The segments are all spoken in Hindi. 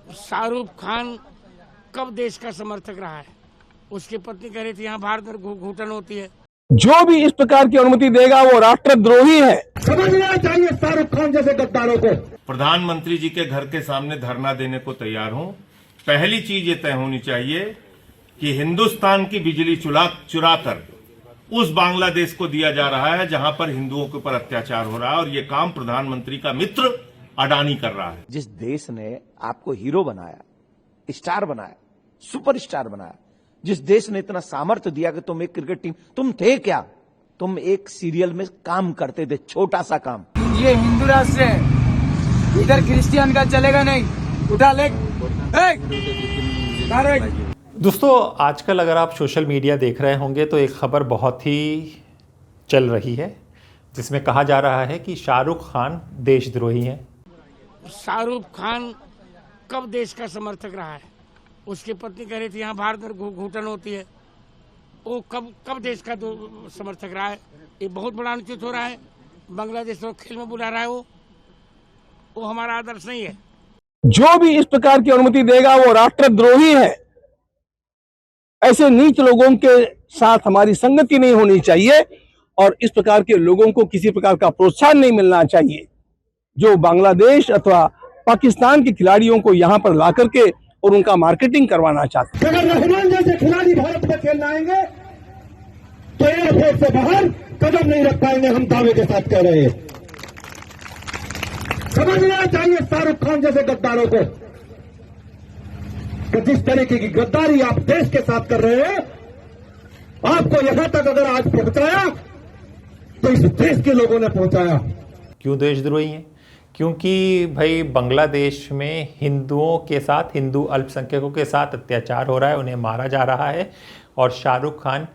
शाहरुख खान कब देश का समर्थक रहा है? उसकी पत्नी कह रही थी यहाँ भारत में घुटन होती है। जो भी इस प्रकार की अनुमति देगा वो राष्ट्रद्रोही है। समझना चाहिए शाहरुख खान जैसे गद्दारों को। प्रधानमंत्री जी के घर के सामने धरना देने को तैयार हूं। पहली चीज ये तय होनी चाहिए कि हिंदुस्तान की बिजली चुरा कर उस बांग्लादेश को दिया जा रहा है जहां पर हिंदुओं के ऊपर अत्याचार हो रहा है, और ये काम प्रधानमंत्री का मित्र अडानी कर रहा है। जिस देश ने आपको हीरो बनाया, स्टार बनाया, सुपरस्टार बनाया, जिस देश ने इतना सामर्थ्य दिया कि तुम एक क्रिकेट टीम, तुम थे क्या? तुम एक सीरियल में काम करते थे, छोटा सा काम। ये हिंदू राष्ट्र है, इधर क्रिश्चियन का चलेगा नहीं। उठा ले। दोस्तों, आजकल अगर आप सोशल मीडिया देख रहे होंगे तो एक खबर बहुत ही चल रही है जिसमें कहा जा रहा है कि शाहरुख खान देशद्रोही हैं। शाहरुख खान कब देश का समर्थक रहा है? उसकी पत्नी कह रही थी यहाँ भारत में घुटन होती है। वो कब देश का समर्थक रहा है? ये बहुत बड़ा अनुचित हो रहा है। बांग्लादेश को खेल में बुला रहा है। वो हमारा आदर्श नहीं है। जो भी इस प्रकार की अनुमति देगा वो राष्ट्रद्रोही है। ऐसे नीच लोगों के साथ हमारी संगति नहीं होनी चाहिए और इस प्रकार के लोगों को किसी प्रकार का प्रोत्साहन नहीं मिलना चाहिए जो बांग्लादेश अथवा पाकिस्तान के खिलाड़ियों को यहां पर ला करके और उनका मार्केटिंग करवाना चाहते हैं। अगर रहमान जैसे खिलाड़ी भारत में खेलने आएंगे तो एयरपोर्ट से बाहर कदम नहीं रख पाएंगे, हम दावे के साथ कह रहे हैं। समझना चाहिए शाहरुख खान जैसे गद्दारों को कि जिस तरीके की गद्दारी आप देश के साथ कर रहे हैं, आपको यहां तक अगर आज पहुंचाया तो इस देश के लोगों ने पहुंचाया। क्यों देशद्रोही हैं? क्योंकि भाई बांग्लादेश में हिंदुओं के साथ, हिंदू अल्पसंख्यकों के साथ अत्याचार हो रहा है, उन्हें मारा जा रहा है और शाहरुख खान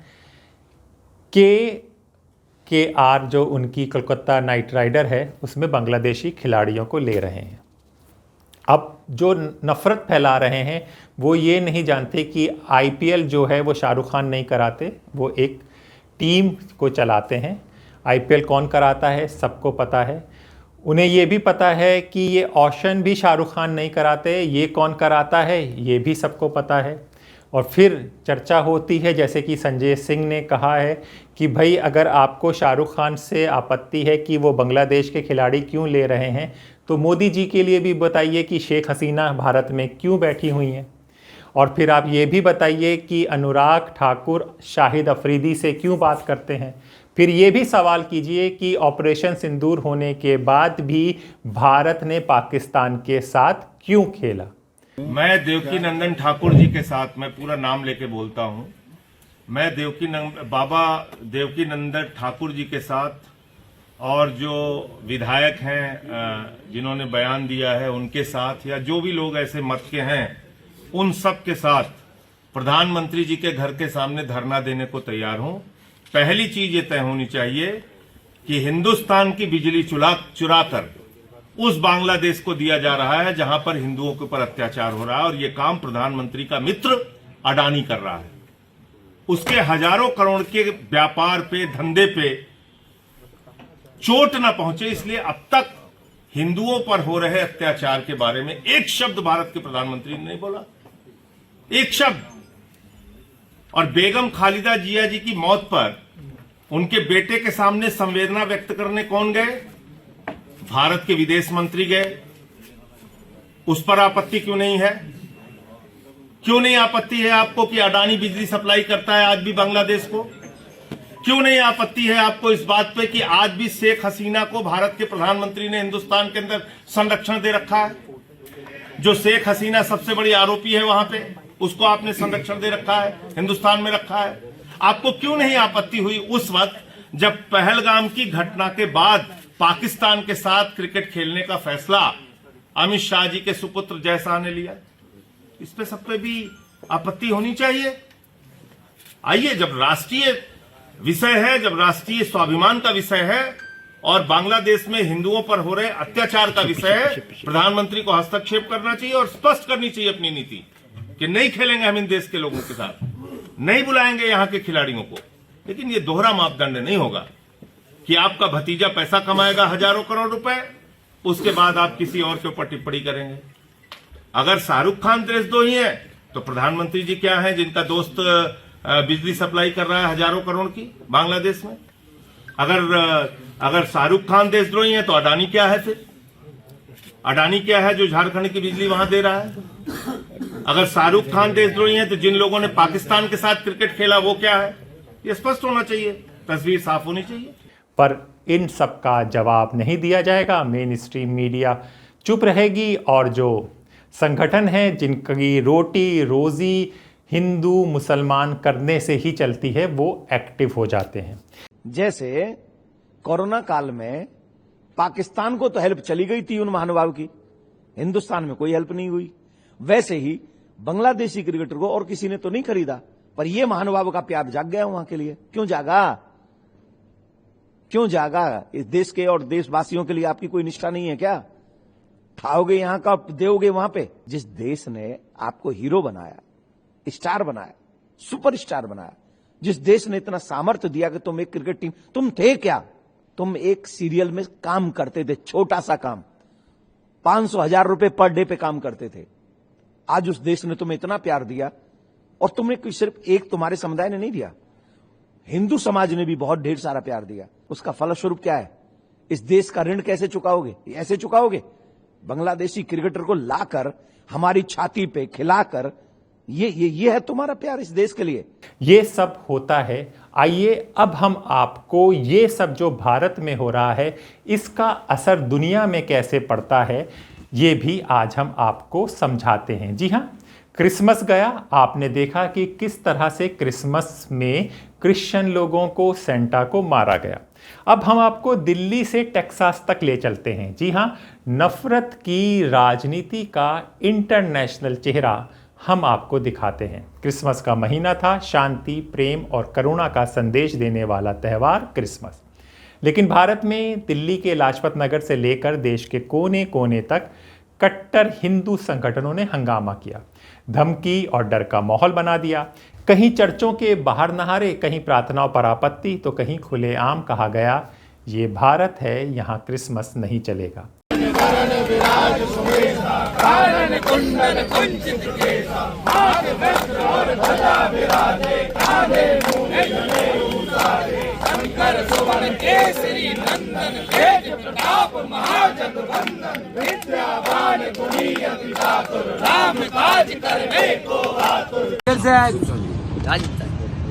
के आर जो उनकी कोलकाता नाइट राइडर है उसमें बांग्लादेशी खिलाड़ियों को ले रहे हैं। अब जो नफरत फैला रहे हैं वो ये नहीं जानते कि आईपीएल जो है वो शाहरुख खान नहीं कराते, वो एक टीम को चलाते हैं। आईपीएल कौन कराता है सबको पता है। उन्हें ये भी पता है कि ये ऑक्शन भी शाहरुख खान नहीं कराते, ये कौन कराता है ये भी सबको पता है। और फिर चर्चा होती है, जैसे कि संजय सिंह ने कहा है कि भाई अगर आपको शाहरुख खान से आपत्ति है कि वो बांग्लादेश के खिलाड़ी क्यों ले रहे हैं तो मोदी जी के लिए भी बताइए कि शेख हसीना भारत में क्यों बैठी हुई हैं। और फिर आप ये भी बताइए कि अनुराग ठाकुर शाहिद अफरीदी से क्यों बात करते हैं। फिर ये भी सवाल कीजिए कि ऑपरेशन सिंदूर होने के बाद भी भारत ने पाकिस्तान के साथ क्यों खेला। मैं देवकी नंदन ठाकुर जी के साथ, मैं पूरा नाम लेके बोलता हूं, मैं बाबा देवकी नंदन ठाकुर जी के साथ और जो विधायक हैं जिन्होंने बयान दिया है उनके साथ, या जो भी लोग ऐसे मत के हैं उन सब के साथ प्रधानमंत्री जी के घर के सामने धरना देने को तैयार हूं। पहली चीज ये तय होनी चाहिए कि हिंदुस्तान की बिजली चुरा कर उस बांग्लादेश को दिया जा रहा है जहां पर हिंदुओं के ऊपर अत्याचार हो रहा है, और ये काम प्रधानमंत्री का मित्र अडानी कर रहा है। उसके हजारों करोड़ के व्यापार पे, धंधे पे चोट ना पहुंचे, इसलिए अब तक हिंदुओं पर हो रहे अत्याचार के बारे में एक शब्द भारत के प्रधानमंत्री ने नहीं बोला, एक शब्द। और बेगम खालिदा जिया जी की मौत पर उनके बेटे के सामने संवेदना व्यक्त करने कौन गए? भारत के विदेश मंत्री गए। उस पर आपत्ति क्यों नहीं है? क्यों नहीं आपत्ति है आपको कि अडानी बिजली सप्लाई करता है आज भी बांग्लादेश को? क्यों नहीं आपत्ति है आपको इस बात पे कि आज भी शेख हसीना को भारत के प्रधानमंत्री ने हिंदुस्तान के अंदर संरक्षण दे रखा है? जो शेख हसीना सबसे बड़ी आरोपी है वहां पे, उसको आपने संरक्षण दे रखा है, हिंदुस्तान में रखा है। आपको क्यों नहीं आपत्ति हुई उस वक्त जब पहलगाम की घटना के बाद पाकिस्तान के साथ क्रिकेट खेलने का फैसला अमित शाह जी के सुपुत्र जय शाह ने लिया? इस पे सब पे भी आपत्ति होनी चाहिए। आइए, जब राष्ट्रीय विषय है, जब राष्ट्रीय स्वाभिमान का विषय है और बांग्लादेश में हिंदुओं पर हो रहे अत्याचार का विषय है, प्रधानमंत्री को हस्तक्षेप करना चाहिए और स्पष्ट करनी चाहिए अपनी नीति कि नहीं खेलेंगे हम इन देश के लोगों के साथ, नहीं बुलाएंगे यहां के खिलाड़ियों को। लेकिन ये दोहरा मापदंड नहीं होगा कि आपका भतीजा पैसा कमाएगा हजारों करोड़ रुपए, उसके बाद आप किसी और के ऊपर टिप्पणी करेंगे। अगर शाहरुख खान देशद्रोही है तो प्रधानमंत्री जी क्या है जिनका दोस्त बिजली सप्लाई कर रहा है हजारों करोड़ की बांग्लादेश में? अगर शाहरुख खान देशद्रोही है तो अडानी क्या है फिर? अडानी क्या है जो झारखंड की बिजली वहां दे रहा है? अगर शाहरुख खान देशद्रोही है तो जिन लोगों ने पाकिस्तान के साथ क्रिकेट खेला वो क्या है? ये स्पष्ट होना चाहिए, तस्वीर साफ होनी चाहिए। पर इन सब का जवाब नहीं दिया जाएगा। मेन स्ट्रीम मीडिया चुप रहेगी और जो संगठन है जिनकी रोटी रोजी हिंदू मुसलमान करने से ही चलती है वो एक्टिव हो जाते हैं। जैसे कोरोना काल में पाकिस्तान को तो हेल्प चली गई थी उन महानुभाव की, हिंदुस्तान में कोई हेल्प नहीं हुई। वैसे ही बांग्लादेशी क्रिकेटर को और किसी ने तो नहीं खरीदा, पर यह महानुभाव का प्यार जाग गया वहां के लिए। क्यों जागा? क्यों जागा? इस देश के और देशवासियों के लिए आपकी कोई निष्ठा नहीं है क्या? खाओगे यहां का, दोगे वहां पे। जिस देश ने आपको हीरो बनाया, स्टार बनाया, सुपरस्टार बनाया, जिस देश ने इतना सामर्थ्य दिया कि तुम एक क्रिकेट टीम, तुम थे क्या? तुम एक सीरियल में काम करते थे, छोटा सा काम, 500,000 रुपए पर डे पे काम करते थे। आज उस देश ने तुम्हें इतना प्यार दिया, और तुमने सिर्फ एक तुम्हारे समुदाय ने नहीं दिया, हिंदू समाज ने भी बहुत ढेर सारा प्यार दिया। उसका फलस्वरूप क्या है? इस देश का ऋण कैसे चुकाओगे? ऐसे चुकाओगे? बांग्लादेशी क्रिकेटर को लाकर हमारी छाती पे खिलाकर, ये है तुम्हारा प्यार इस देश के लिए? ये सब होता है। आइए अब हम आपको ये सब जो भारत में हो रहा है इसका असर दुनिया में कैसे पड़ता है ये भी आज हम आपको समझाते हैं। जी हाँ, क्रिसमस गया, आपने देखा कि किस तरह से क्रिसमस में क्रिश्चियन लोगों को, सेंटा को मारा गया। अब हम आपको दिल्ली से टेक्सास तक ले चलते हैं। जी हाँ, नफरत की राजनीति का इंटरनेशनल चेहरा हम आपको दिखाते हैं। क्रिसमस का महीना था, शांति, प्रेम और करुणा का संदेश देने वाला त्यौहार क्रिसमस। लेकिन भारत में दिल्ली के लाजपत नगर से लेकर देश के कोने कोने तक कट्टर हिंदू संगठनों ने हंगामा किया, धमकी और डर का माहौल बना दिया। कहीं चर्चों के बाहर नहारे, कहीं प्रार्थनाओं पर आपत्ति, तो कहीं खुलेआम कहा गया ये भारत है, यहाँ क्रिसमस नहीं चलेगा।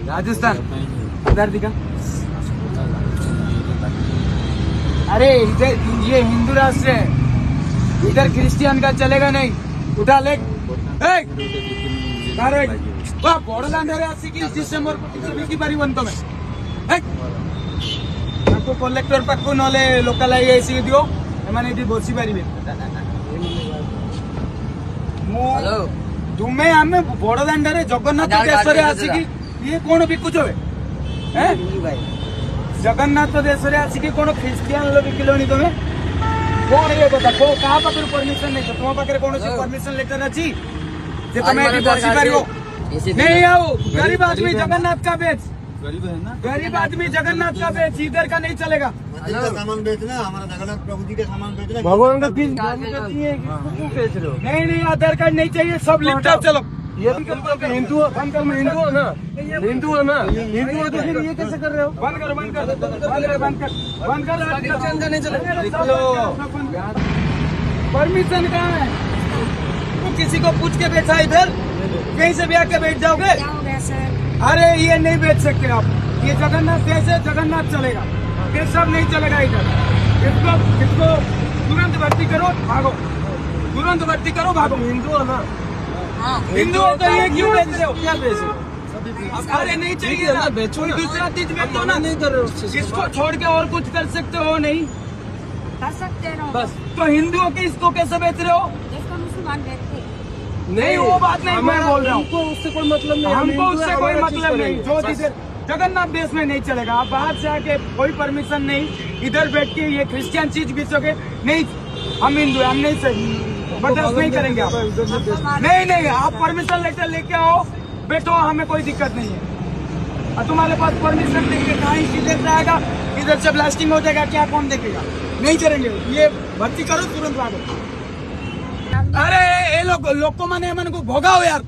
राजस्थान इधर दिखा। अरे इधर ये हिंदू राष्ट्र है, इधर क्रिश्चियन का चलेगा नहीं। उठा ले डिसेंबर की बारी बनता मैं कलेक्टर पाक ना लोकल आई दियो एम बसी पारे तुम्हें आम बड़दाण्डे जगन्नाथ देश आसिकी ये कौन बिकुच जगन्नाथ देश आसिकी कौन ख्रीस्टियान बिकिलनी तुम्हें कौन ये कथा क्या पाखे परमिशन नहीं तुम पाखे कौन परमिशन लेटर अच्छी तुम्हें बसी पार नहीं आओ। गरीब आदमी जगन्नाथ का बेच, गरीब आदमी जगन्नाथ का बेच, इधर का नहीं चलेगा। सामान बेचना हमारा जगन्नाथ प्रभु जी के सामान बेचना, भगवान का क्यों बेच रहे हो? नहीं आधार कार्ड नहीं चाहिए, सब लिखता चलो। ये हिंदू हिंदू है ना, हिंदू है ना, हिंदू है तो फिर ये कैसे कर रहे हो? बंद कर बंद कर बंद कर बंद कर नहीं चलेगा। परमिशन कहाँ है? तो किसी को पूछ के बेचा इधर, कहीं से भी आके बैठ जाओगे? अरे ये नहीं बेच सकते आप, ये जगन्नाथ कैसे जगन्नाथ चलेगा, ये सब नहीं चलेगा इधर। किसको तुरंत भर्ती करो, भागो, तुरंत भर्ती करो, भागो। हिंदू है ना, हिंदू हो तो ये क्यों बेच रहे हो? क्या बेच रहे हो? अरे नहीं चाहिए ना, बेचो ना, दूसरा चीज बेचो ना। नहीं कर रहे हो, इसको छोड़ के और कुछ कर सकते हो? नहीं कर सकते हो बस। तो हिंदुओं के इसको कैसे बेच रहे हो? जिसको मुसलमान बेचते नहीं वो बात नहीं मैं बोल रहा हूँ, उससे कोई मतलब नहीं, हमको उससे कोई मतलब नहीं। जो इधर जगन्नाथ देश में नहीं चलेगा। आप बाहर से आके कोई परमिशन नहीं, इधर बैठ के ये क्रिश्चियन चीज बेचोगे नहीं। हम हिंदू, हम नहीं सही बर्दाश्त नहीं करेंगे आप। नहीं आप परमिशन लेटर लेके आओ, बैठो, हमें कोई दिक्कत नहीं है। और तुम्हारे पास परमिशन लेके कहाँ इधर जाएगा, इधर से ब्लास्टिंग हो जाएगा, क्या कौन देखेगा? नहीं करेंगे, ये भर्ती करो, तुरंत भागो। अरे ये लोग माने एमन को भोगाओ यार,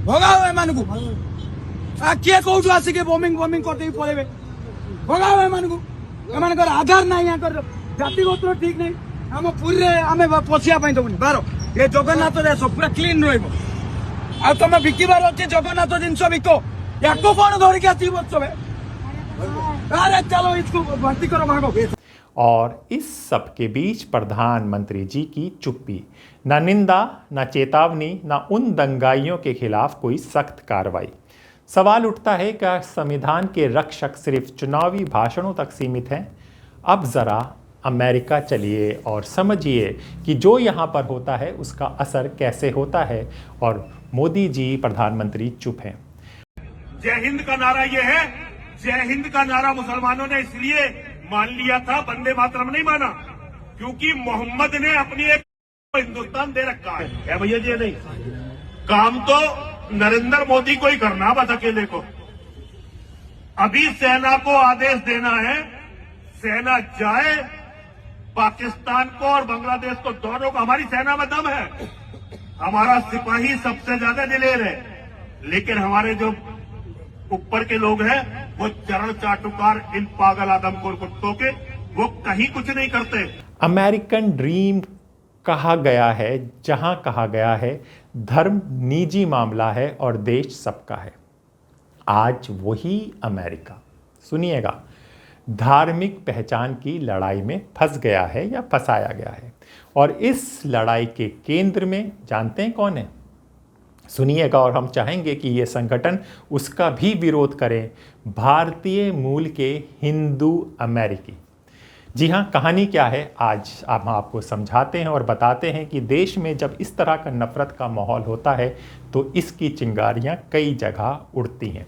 भोगाओ एमन को। किए कौटू आसिके बॉम्बिंग करते पड़े, भोगाओ एमन को। एमन आधार ना यहाँ कर जातिगत ठीक नहीं, आम पुरी आम पशिया दबुनि बार ये जगन्नाथ देश पूरा क्लीन रही। तुम बिकबार अच्छे जगन्नाथ जिनस बिक या कौन धरिक आसब तमें? अरे चलो इसको भर्ती करो भागो। और इस सब के बीच प्रधानमंत्री जी की चुप्पी, न निंदा, न चेतावनी, न उन दंगाइयों के खिलाफ कोई सख्त कार्रवाई। सवाल उठता है कि संविधान के रक्षक सिर्फ चुनावी भाषणों तक सीमित हैं? अब ज़रा अमेरिका चलिए और समझिए कि जो यहाँ पर होता है उसका असर कैसे होता है, और मोदी जी प्रधानमंत्री चुप हैं। जय हिंद का नारा ये है, जय हिंद का नारा मुसलमानों ने इसलिए मान लिया था, वंदे मातरम नहीं माना, क्योंकि मोहम्मद ने अपनी एक हिंदुस्तान दे रखा है भैया जी। नहीं, काम तो नरेंद्र मोदी को ही करना, बस अकेले को। अभी सेना को आदेश देना है, सेना जाए पाकिस्तान को और बांग्लादेश को, दोनों को। हमारी सेना में दम है, हमारा सिपाही सबसे ज्यादा दिलेर है, लेकिन हमारे जो ऊपर के लोग हैं वो चरण चाटुकार, इन पागल आदमखोर कुत्तों के, वो कहीं कुछ नहीं करते। अमेरिकन ड्रीम कहा गया है, जहां कहा गया है धर्म निजी मामला है और देश सबका है। आज वही अमेरिका, सुनिएगा, धार्मिक पहचान की लड़ाई में फंस गया है या फंसाया गया है। और इस लड़ाई के केंद्र में जानते हैं कौन है? सुनिएगा, और हम चाहेंगे कि ये संगठन उसका भी विरोध करें, भारतीय मूल के हिंदू अमेरिकी। जी हाँ, कहानी क्या है आज हम आपको समझाते हैं और बताते हैं कि देश में जब इस तरह का नफरत का माहौल होता है तो इसकी चिंगारियाँ कई जगह उड़ती हैं।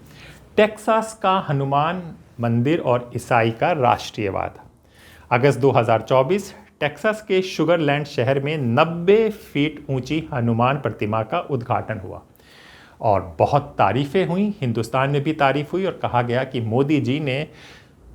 टेक्सास का हनुमान मंदिर और ईसाई का राष्ट्रीयवाद। अगस्त 2024 टेक्सास के शुगरलैंड शहर में 90 फीट ऊंची हनुमान प्रतिमा का उद्घाटन हुआ और बहुत तारीफ़ें हुई, हिंदुस्तान में भी तारीफ़ हुई और कहा गया कि मोदी जी ने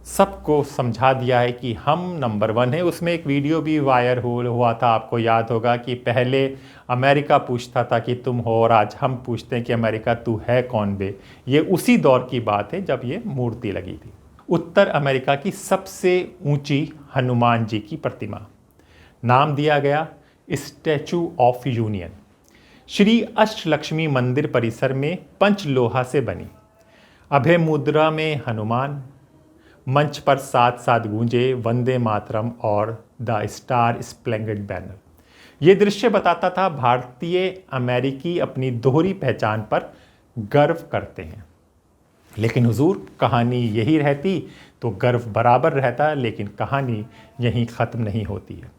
सबको समझा दिया है कि हम नंबर 1 है। उसमें एक वीडियो भी वायरल हुआ था, आपको याद होगा, कि पहले अमेरिका पूछता था कि तुम हो और आज हम पूछते हैं कि अमेरिका तू है कौन बे। ये उसी दौर की बात है जब ये मूर्ति लगी थी। उत्तर अमेरिका की सबसे ऊंची हनुमान जी की प्रतिमा, नाम दिया गया statue of union. Shri Ashtalakshmi मंदिर परिसर में पंचलोहा से बनी, अभय मुद्रा में हनुमान, मंच पर साथ साथ गूंजे वंदे मातरम और द स्टार स्प्लेंडेड बैनर। ये दृश्य बताता था भारतीय अमेरिकी अपनी दोहरी पहचान पर गर्व करते हैं। लेकिन हुजूर, कहानी यही रहती तो गर्व बराबर रहता, लेकिन कहानी यहीं ख़त्म नहीं होती है।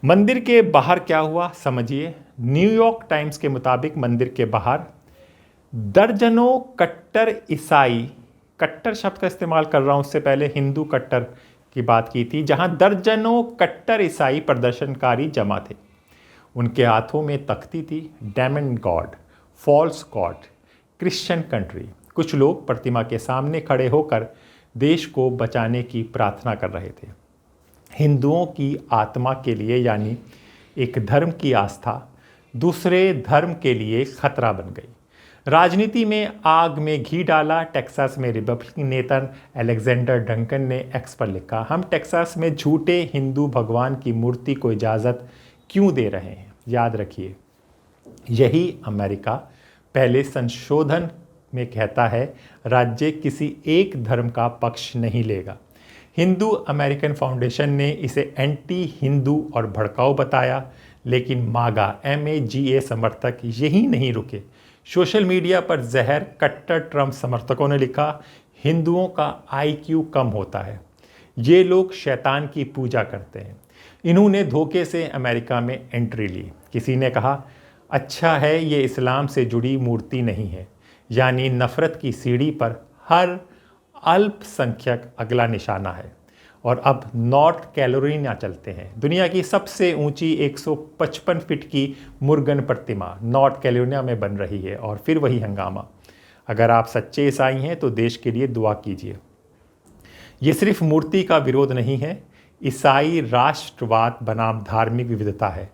मंदिर के बाहर क्या हुआ समझिए। न्यूयॉर्क टाइम्स के मुताबिक मंदिर के बाहर दर्जनों कट्टर ईसाई, कट्टर शब्द का इस्तेमाल कर रहा हूं, उससे पहले हिंदू कट्टर की बात की थी, जहां दर्जनों कट्टर ईसाई प्रदर्शनकारी जमा थे। उनके हाथों में तख्ती थी, damn god, false god, Christian country. कुछ लोग प्रतिमा के सामने खड़े होकर देश को बचाने की प्रार्थना कर रहे थे। हिंदुओं की आत्मा के लिए, यानी एक धर्म की आस्था दूसरे धर्म के लिए खतरा बन गई। राजनीति में आग में घी डाला। टेक्सास में रिपब्लिकन नेता अलेक्जेंडर डंकन ने एक्स पर लिखा, हम टेक्सास में झूठे हिंदू भगवान की मूर्ति को इजाज़त क्यों दे रहे हैं? याद रखिए, यही अमेरिका पहले संशोधन में कहता है, राज्य किसी एक धर्म का पक्ष नहीं लेगा। हिंदू अमेरिकन फाउंडेशन ने इसे एंटी हिंदू और भड़काऊ बताया, लेकिन मागा MAGA समर्थक यही नहीं रुके। सोशल मीडिया पर जहर कट्टर ट्रंप समर्थकों ने लिखा, हिंदुओं का IQ कम होता है, ये लोग शैतान की पूजा करते हैं। इन्होंने धोखे से अमेरिका में एंट्री ली। किसी ने कहा, अच्छा है ये इस्लाम से जुड़ी मूर्ति नहीं है, यानी नफ़रत की सीढ़ी पर हर अल्पसंख्यक अगला निशाना है। और अब नॉर्थ कैरोलिना चलते हैं। दुनिया की सबसे ऊंची 155 फीट की मुर्गन प्रतिमा नॉर्थ कैरोलिना में बन रही है, और फिर वही हंगामा। अगर आप सच्चे ईसाई हैं तो देश के लिए दुआ कीजिए। ये सिर्फ मूर्ति का विरोध नहीं है, ईसाई राष्ट्रवाद बनाम धार्मिक विविधता है।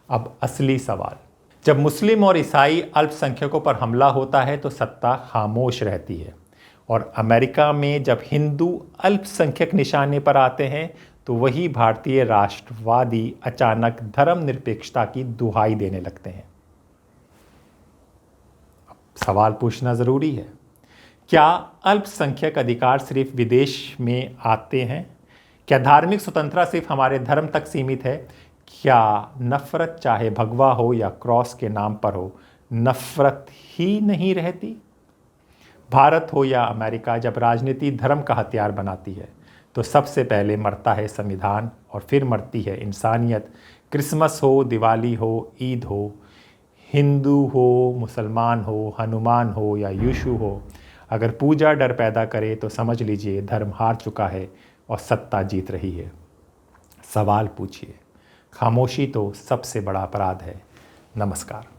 अब असली सवाल, जब मुस्लिम और ईसाई अल्पसंख्यकों पर हमला होता है तो सत्ता खामोश रहती है, और अमेरिका में जब हिंदू अल्पसंख्यक निशाने पर आते हैं तो वही भारतीय राष्ट्रवादी अचानक धर्मनिरपेक्षता की दुहाई देने लगते हैं। अब सवाल पूछना ज़रूरी है, क्या अल्पसंख्यक अधिकार सिर्फ विदेश में आते हैं? क्या धार्मिक स्वतंत्रता सिर्फ हमारे धर्म तक सीमित है? क्या नफरत चाहे भगवा हो या क्रॉस के नाम पर हो, नफरत ही नहीं रहती? भारत हो या अमेरिका, जब राजनीति धर्म का हथियार बनाती है तो सबसे पहले मरता है संविधान और फिर मरती है इंसानियत। क्रिसमस हो, दिवाली हो, ईद हो, हिंदू हो, मुसलमान हो, हनुमान हो या यीशु हो, अगर पूजा डर पैदा करे तो समझ लीजिए धर्म हार चुका है और सत्ता जीत रही है। सवाल पूछिए। खामोशी तो सबसे बड़ा अपराध है। नमस्कार।